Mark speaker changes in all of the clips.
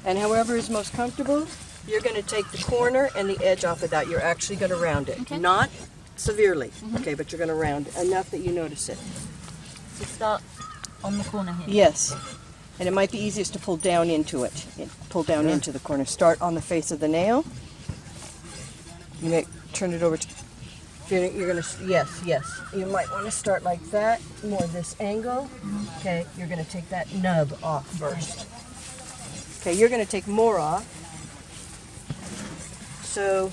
Speaker 1: And however is most comfortable, you're going to take the corner and the edge off of that. You're actually going to round it.
Speaker 2: Okay.
Speaker 1: Not severely, okay, but you're going to round it enough that you notice it.
Speaker 2: So start on the corner here.
Speaker 1: Yes. And it might be easiest to pull down into it. Pull down into the corner. Start on the face of the nail. You may turn it over to... You're going to... Yes. You might want to start like that. More this angle. Okay, you're going to take that nub off first. Okay, you're going to take more off. So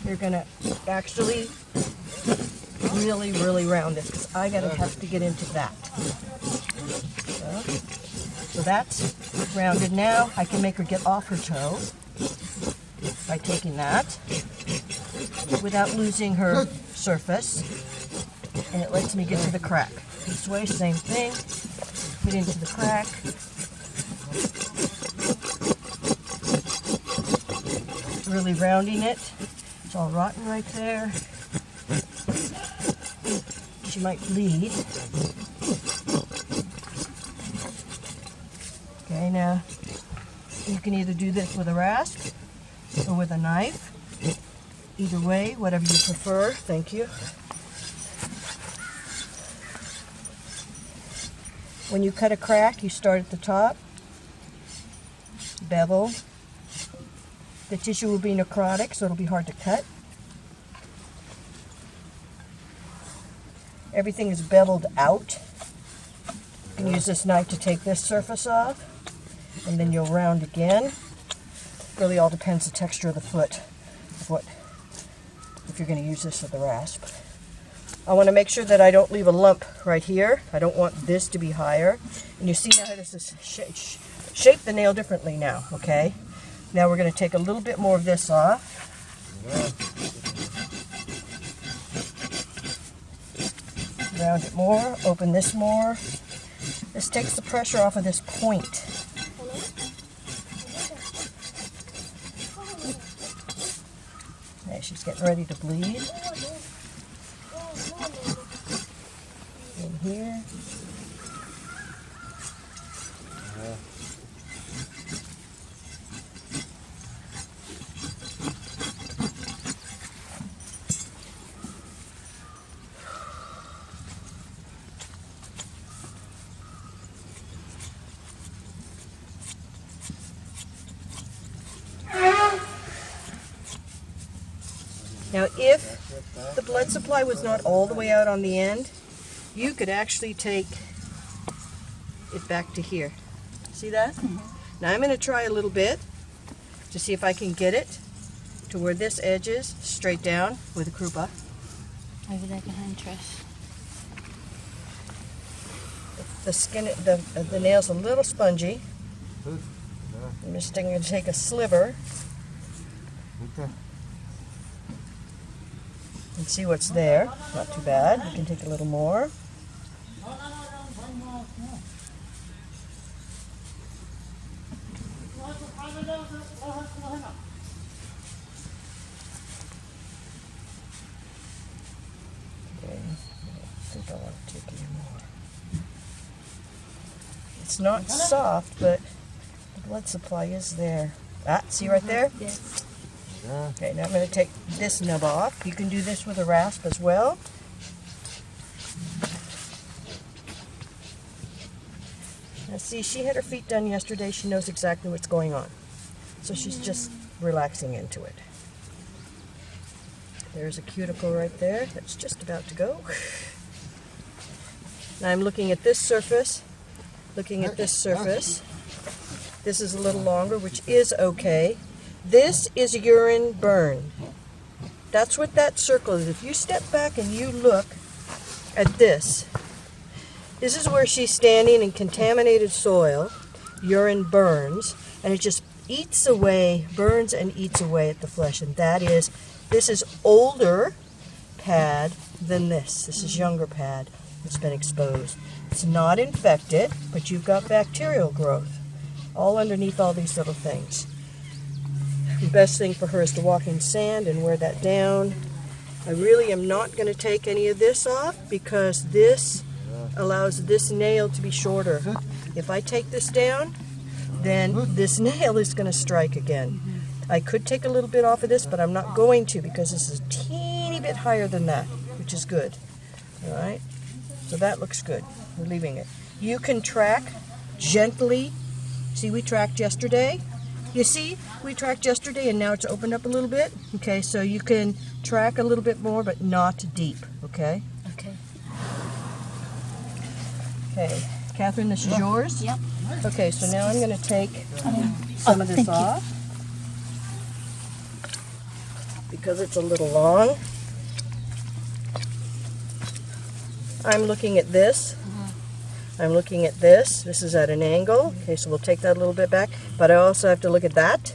Speaker 1: you're going to actually really round this, because I have to get into that. So that's rounded. Now I can make her get off her toe by taking that without losing her surface, and it lets me get to the crack. This way, same thing, get into the crack. Really rounding it. It's all rotten right there. She might bleed. Okay, now you can either do this with a rasp or with a knife. Either way, whatever you prefer. Thank you. When you cut a crack, you start at the top, bevel. The tissue will be necrotic, so it'll be hard to cut. Everything is beveled out. You can use this knife to take this surface off, and then you'll round again. Really all depends the texture of the foot, if you're going to use this with the rasp. I want to make sure that I don't leave a lump right here. I don't want this to be higher. And you see now how this is shape the nail differently now, okay? Now we're going to take a little bit more of this off. Round it more, open this more. This takes the pressure off of this point. Okay, she's getting ready to bleed. In here. Now, if the blood supply was not all the way out on the end, you could actually take it back to here. See that? Mm-hmm. Now I'm going to try a little bit to see if I can get it to where this edge is, straight down with a krupa.
Speaker 2: Over there behind Trish.
Speaker 1: The skin, the nail's a little spongy. I'm just going to take a sliver and see what's there. Not too bad. You can take a little more. Okay, I think I want to take any more. It's not soft, but the blood supply is there. Ah, see right there?
Speaker 2: Yeah.
Speaker 1: Okay, now I'm going to take this nub off. You can do this with a rasp as well. Now see, she had her feet done yesterday. She knows exactly what's going on. So she's just relaxing into it. There's a cuticle right there that's just about to go. Now I'm looking at this surface, This is a little longer, which is okay. This is a urine burn. That's what that circle is. If you step back and you look at this, this is where she's standing in contaminated soil. Urine burns, and it just eats away, burns and eats away at the flesh. And this is older pad than this. This is younger pad that's been exposed. It's not infected, but you've got bacterial growth all underneath all these little things. The best thing for her is to walk in sand and wear that down. I really am not going to take any of this off because this allows this nail to be shorter. If I take this down, then this nail is going to strike again. I could take a little bit off of this, but I'm not going to because this is a teeny bit higher than that, which is good. All right, so that looks good. We're leaving it. You can track gently. See, we tracked yesterday. You see, we tracked yesterday and now it's opened up a little bit. Okay, so you can track a little bit more, but not deep, okay?
Speaker 2: Okay.
Speaker 1: Okay, Catherine, this is yours?
Speaker 2: Yep.
Speaker 1: Okay, so now I'm going to take some of this
Speaker 2: thank you.
Speaker 1: off because it's a little long. I'm looking at this. I'm looking at this. This is at an angle. Okay, so we'll take that a little bit back. But I also have to look at that.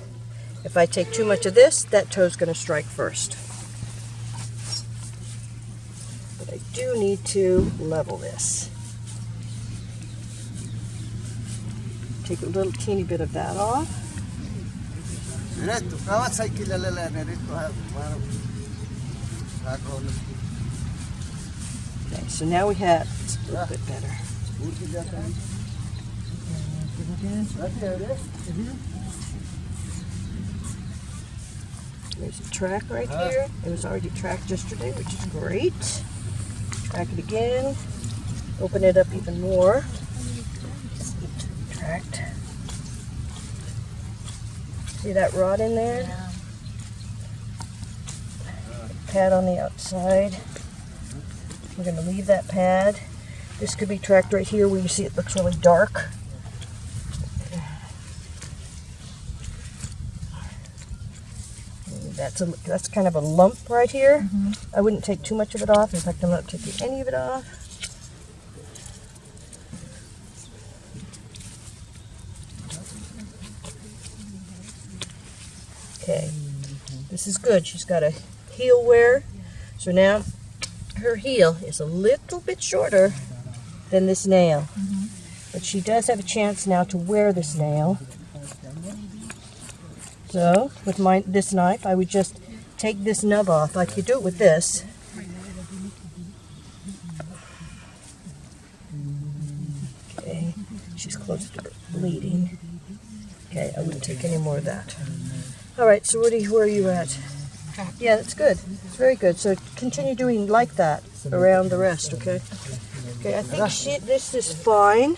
Speaker 1: If I take too much of this, that toe's going to strike first. But I do need to level this. Take a little teeny bit of that off. Okay, so now we have, it's a little bit better. There's a track right here. It was already tracked yesterday, which is great. Track it again. Open it up even more. Tracked. See that rod in there?
Speaker 2: Yeah.
Speaker 1: Pad on the outside. We're going to leave that pad. This could be tracked right here where you see it looks really dark. That's kind of a lump right here. I wouldn't take too much of it off. In fact, I'm not taking any of it off. Okay, this is good. She's got a heel wear. So now her heel is a little bit shorter than this nail. But she does have a chance now to wear this nail. So with this knife, I would just take this nub off like you do it with this. Okay, she's close to bleeding. Okay, I wouldn't take any more of that. All right, so where are you at? Yeah, that's good. It's very good. So continue doing like that around the rest, okay? Okay, I think this is fine.